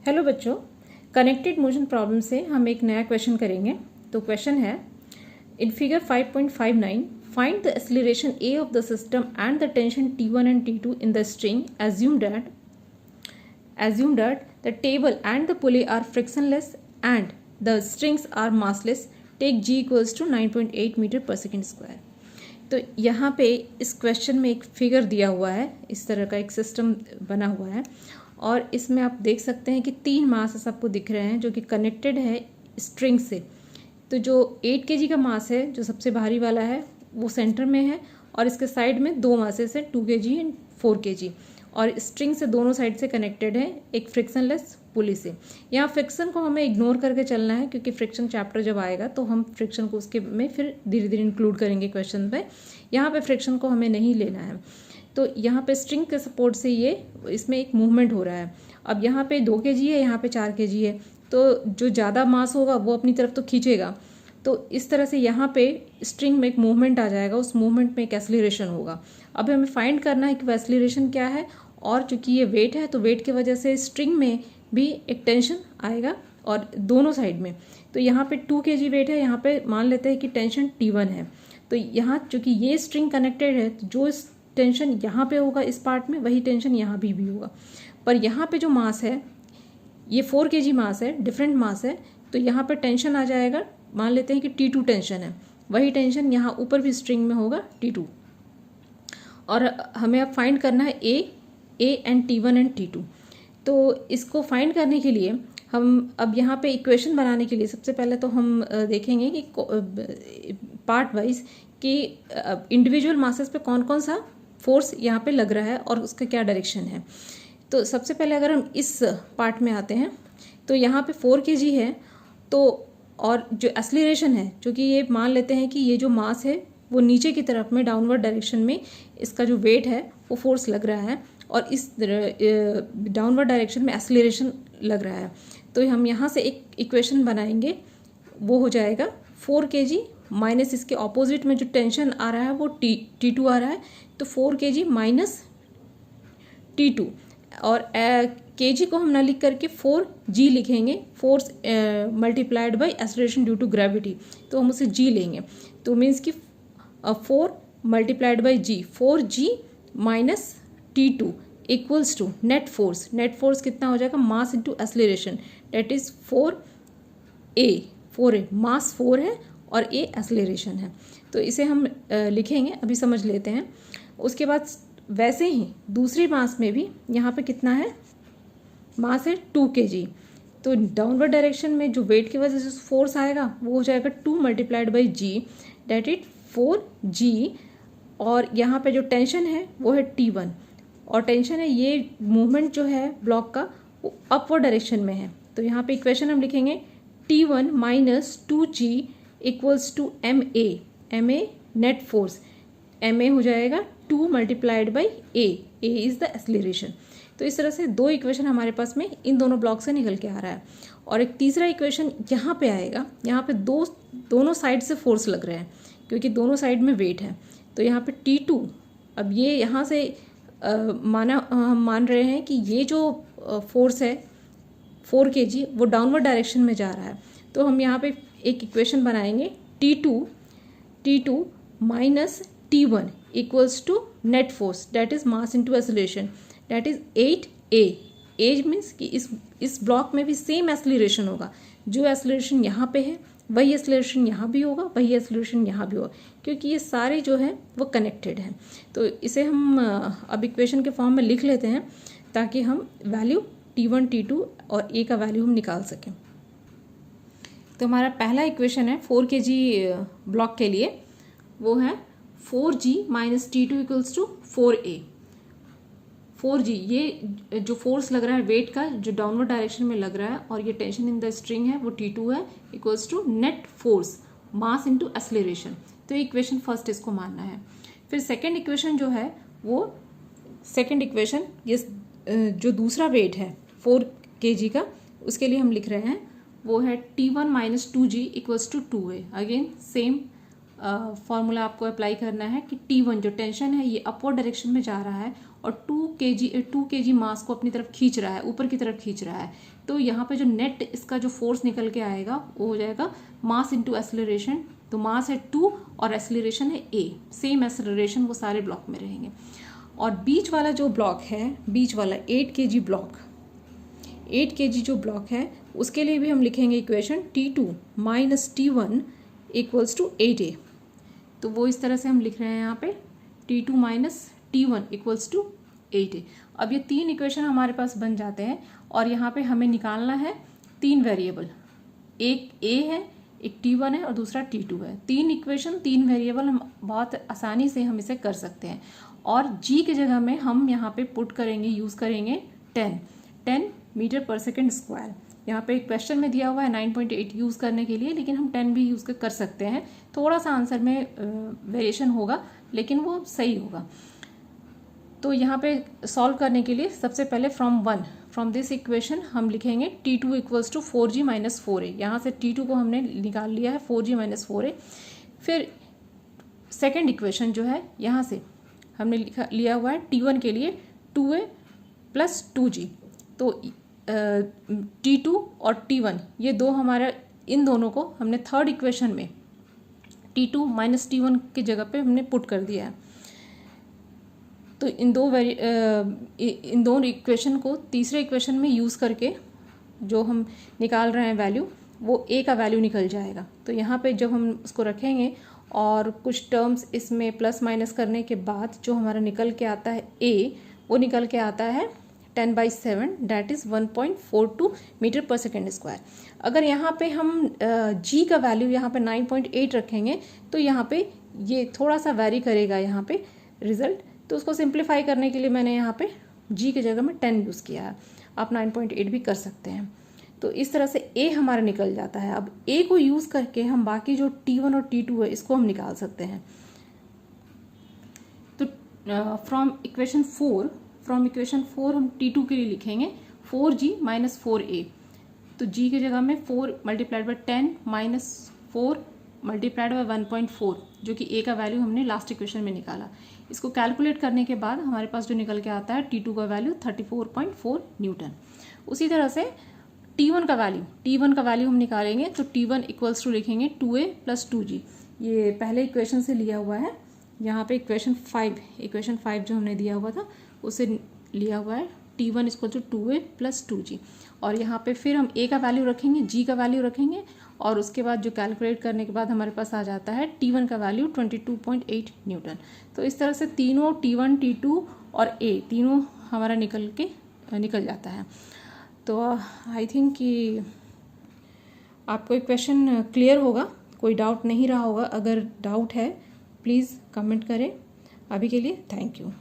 Hello बच्चों, connected motion problem से हम एक नया क्वेश्चन करेंगे। तो क्वेश्चन है in figure 5.59 find the acceleration A of the system and the tension T1 and T2 in the string assume that the table and the pulley are frictionless and the strings are massless. Take G equals to 9.8 metre पर second square. तो यहाँ पे इस question में एक figure दिया हुआ है, इस तरह का एक सिस्टम बना हुआ है और इसमें आप देख सकते हैं कि 3 मास आपको दिख रहे हैं जो कि कनेक्टेड है स्ट्रिंग से। तो जो 8 kg का मास है जो सबसे भारी वाला है वो सेंटर में है और इसके साइड में 2 मासेस है 2 kg एंड 4 kg और स्ट्रिंग से दोनों साइड से कनेक्टेड है एक फ्रिक्शनलेस पुली से। यहाँ फ्रिक्शन को हमें इग्नोर करके चलना है क्योंकि फ्रिक्शन चैप्टर जब आएगा तो हम फ्रिक्शन को उसके में फिर धीरे धीरे इंक्लूड करेंगे क्वेश्चन पे। यहाँ पे फ्रिक्शन को हमें नहीं लेना है। तो यहाँ पे स्ट्रिंग के सपोर्ट से ये इसमें एक मूवमेंट हो रहा है। अब यहाँ पे 2 kg है, यहाँ पे 4 kg है, तो जो ज़्यादा मास होगा वो अपनी तरफ तो खींचेगा। तो इस तरह से यहाँ पे स्ट्रिंग में एक मूवमेंट आ जाएगा, उस मूवमेंट में एक एक्सीलरेशन होगा। अब हमें फाइंड करना है कि वो एक्सीलरेशन क्या है और चूंकि ये वेट है तो वेट की वजह से स्ट्रिंग में भी एक टेंशन आएगा और दोनों साइड में। तो यहाँ पे 2 kg वेट है, यहाँ पे मान लेते हैं कि टेंशन T1 है। तो यहाँ चूंकि ये स्ट्रिंग कनेक्टेड है तो जो टेंशन यहाँ पे होगा इस पार्ट में वही टेंशन यहाँ भी होगा। पर यहाँ पे जो मास है ये 4 kg मास है, डिफरेंट मास है, तो यहाँ पे टेंशन आ जाएगा, मान लेते हैं कि T2 टेंशन है, वही टेंशन यहाँ ऊपर भी स्ट्रिंग में होगा T2। और हमें अब फाइंड करना है A and T1 and T2। तो इसको फाइंड करने के लिए हम अब यहाँ पे इक्वेशन बनाने के लिए सबसे पहले तो हम देखेंगे कि पार्ट वाइज कि इंडिविजुअल मासेस पे कौन कौन सा फोर्स यहाँ पे लग रहा है और उसका क्या डायरेक्शन है। तो सबसे पहले अगर हम इस पार्ट में आते हैं तो यहाँ पे 4 kg है, तो और जो एक्सीलरेशन है क्योंकि ये मान लेते हैं कि ये जो मास है वो नीचे की तरफ में डाउनवर्ड डायरेक्शन में इसका जो वेट है वो फोर्स लग रहा है और इस डाउनवर्ड डायरेक्शन में एक्सीलरेशन लग रहा है। तो हम यहाँ से एक इक्वेशन बनाएंगे, वो हो जाएगा 4 kg माइनस इसके ऑपोजिट में जो टेंशन आ रहा है वो T2 आ रहा है, तो 4 kg माइनस T2 और kg को हम ना लिख करके 4g लिखेंगे, force multiplied by acceleration due to gravity, तो हम उसे g लेंगे। तो मीन्स कि 4 multiplied by g, 4g minus T2 equals to net force. Net force कितना हो जाएगा, mass into acceleration, that is 4a mass 4 है और a एक्सीलरेशन है। तो इसे हम लिखेंगे, अभी समझ लेते हैं। उसके बाद वैसे ही दूसरी मास में भी यहाँ पे कितना है, मास है 2 kg, तो डाउनवर्ड डायरेक्शन में जो वेट की वजह से फोर्स आएगा वो हो जाएगा 2 multiplied by g, that is 4g। और यहाँ पे जो टेंशन है वो है T1 और टेंशन है, ये मूवमेंट जो है ब्लॉक का वो अपवर्ड डायरेक्शन में है। तो यहाँ पे इक्वेशन हम लिखेंगे T1 minus 2g equals to ma net force, ma हो जाएगा 2 multiplied by a is the acceleration. तो इस तरह से 2 इक्वेशन हमारे पास में इन दोनों ब्लॉक से निकल के आ रहा है। और एक तीसरा इक्वेशन यहाँ पे आएगा, यहाँ पे दोनों साइड से फोर्स लग रहे हैं क्योंकि दोनों साइड में वेट है। तो यहाँ पे T2, अब ये यहाँ से हम मान रहे हैं कि ये जो फोर्स है 4 kg वो डाउनवर्ड डायरेक्शन में जा रहा है। तो हम यहाँ पे एक इक्वेशन बनाएंगे T2 minus T1 equals to net force, that is mass into acceleration, that is 8a। As means कि इस ब्लॉक में भी सेम एक्सीलरेशन होगा, जो एक्सीलरेशन यहाँ पे है वही एक्सीलरेशन यहाँ भी होगा, वही एक्सीलरेशन यहाँ भी होगा, क्योंकि ये सारे जो है वो कनेक्टेड हैं। तो इसे हम अब इक्वेशन के फॉर्म में लिख लेते हैं ताकि हम वैल्यू T1 T2 और a का वैल्यू हम निकाल सकें। तो हमारा पहला इक्वेशन है 4 kg ब्लॉक के लिए, वो है 4g minus T2 equals to 4a। 4g ये जो फोर्स लग रहा है वेट का जो डाउनवर्ड डायरेक्शन में लग रहा है और ये टेंशन इन द स्ट्रिंग है वो T2 है, equals to net force mass into acceleration. तो इक्वेशन फर्स्ट इसको मानना है। फिर सेकेंड इक्वेशन जो है वो सेकेंड इक्वेशन ये जो दूसरा वेट है 4 kg का उसके लिए हम लिख रहे हैं, वो है T1 minus 2g equals to 2a। Again same formula आपको अप्लाई करना है कि T1 जो टेंशन है ये अपवर्ड डायरेक्शन में जा रहा है और 2 kg मास को अपनी तरफ खींच रहा है, ऊपर की तरफ खींच रहा है, तो यहाँ पे जो नेट इसका जो फोर्स निकल के आएगा वो हो जाएगा मास इंटू एक्सेलरेशन। तो मास है 2 और एक्सेलरेशन है a, सेम एक्सेलरेशन वो सारे ब्लॉक में रहेंगे। और बीच वाला जो ब्लॉक है, बीच वाला 8 kg ब्लॉक, 8 kg जो ब्लॉक है उसके लिए भी हम लिखेंगे equation T2 minus T1 equals to 8a। तो वो इस तरह से हम लिख रहे हैं यहाँ पे T2 minus T1 equals to 8a। अब ये 3 इक्वेशन हमारे पास बन जाते हैं और यहाँ पे हमें निकालना है 3 वेरिएबल, एक a है, एक T1 है और दूसरा T2 है। 3 इक्वेशन 3 वेरिएबल हम बहुत आसानी से हम इसे कर सकते हैं। और g की जगह में हम यहाँ पे पुट करेंगे, यूज़ करेंगे 10 मीटर पर सेकेंड स्क्वायर। यहाँ पे एक क्वेश्चन में दिया हुआ है 9.8 यूज़ करने के लिए, लेकिन हम 10 भी यूज़ कर सकते हैं। थोड़ा सा आंसर में वेरिएशन होगा लेकिन वो सही होगा। तो यहाँ पे सॉल्व करने के लिए सबसे पहले फ्रॉम दिस इक्वेशन हम लिखेंगे T2 equals to 4g minus 4a। यहाँ से T2 को हमने निकाल लिया है 4g माइनस 4a। फिर सेकेंड इक्वेशन जो है यहाँ से हमने लिया हुआ है T1 के लिए 2a प्लस 2g। तो T2 और T1 ये दो हमारा, इन दोनों को हमने थर्ड इक्वेशन में T2 माइनस T1 की जगह पे हमने पुट कर दिया है। तो इन दो इक्वेशन को तीसरे इक्वेशन में यूज़ करके जो हम निकाल रहे हैं वैल्यू, वो a का वैल्यू निकल जाएगा। तो यहाँ पे जब हम उसको रखेंगे और कुछ टर्म्स इसमें प्लस माइनस करने के बाद जो हमारा निकल के आता है a, वो निकल के आता है 10/7 दैट इज़ 1.42 मीटर पर सेकेंड स्क्वायर। अगर यहाँ पे हम g का वैल्यू यहाँ पे 9.8 रखेंगे तो यहाँ पे ये थोड़ा सा वैरी करेगा यहाँ पे रिजल्ट। तो उसको सिंप्लीफाई करने के लिए मैंने यहाँ पे g की जगह में 10 यूज़ किया है। आप 9.8 भी कर सकते हैं। तो इस तरह से a हमारा निकल जाता है। अब a को यूज़ करके हम बाकी जो T1 और T2 है इसको हम निकाल सकते हैं। तो फ्रॉम इक्वेशन 4 हम T2 के लिए लिखेंगे 4g माइनस 4a। तो g की जगह में 4 multiplied by 10 minus 4 multiplied by 1.4, जो कि a का वैल्यू हमने लास्ट इक्वेशन में निकाला। इसको कैलकुलेट करने के बाद हमारे पास जो निकल के आता है T2 का वैल्यू 34.4 न्यूटन। उसी तरह से T1 का वैल्यू हम निकालेंगे। तो T1 इक्वल्स टू लिखेंगे 2a प्लस 2g। ये पहले इक्वेशन से लिया हुआ है। यहाँ पे इक्वेशन 5 जो हमने दिया हुआ था उसे लिया हुआ है। T1 equal to 2a plus 2g। और यहाँ पे फिर हम a का वैल्यू रखेंगे, g का वैल्यू रखेंगे और उसके बाद जो कैलकुलेट करने के बाद हमारे पास आ जाता है T1 का वैल्यू 22.8 न्यूटन। तो इस तरह से तीनों T1, T2 और a तीनों हमारा निकल जाता है। तो आई थिंक कि आपको एक क्वेश्चन क्लियर होगा, कोई डाउट नहीं रहा होगा। अगर डाउट है प्लीज़ कमेंट करें। अभी के लिए थैंक यू।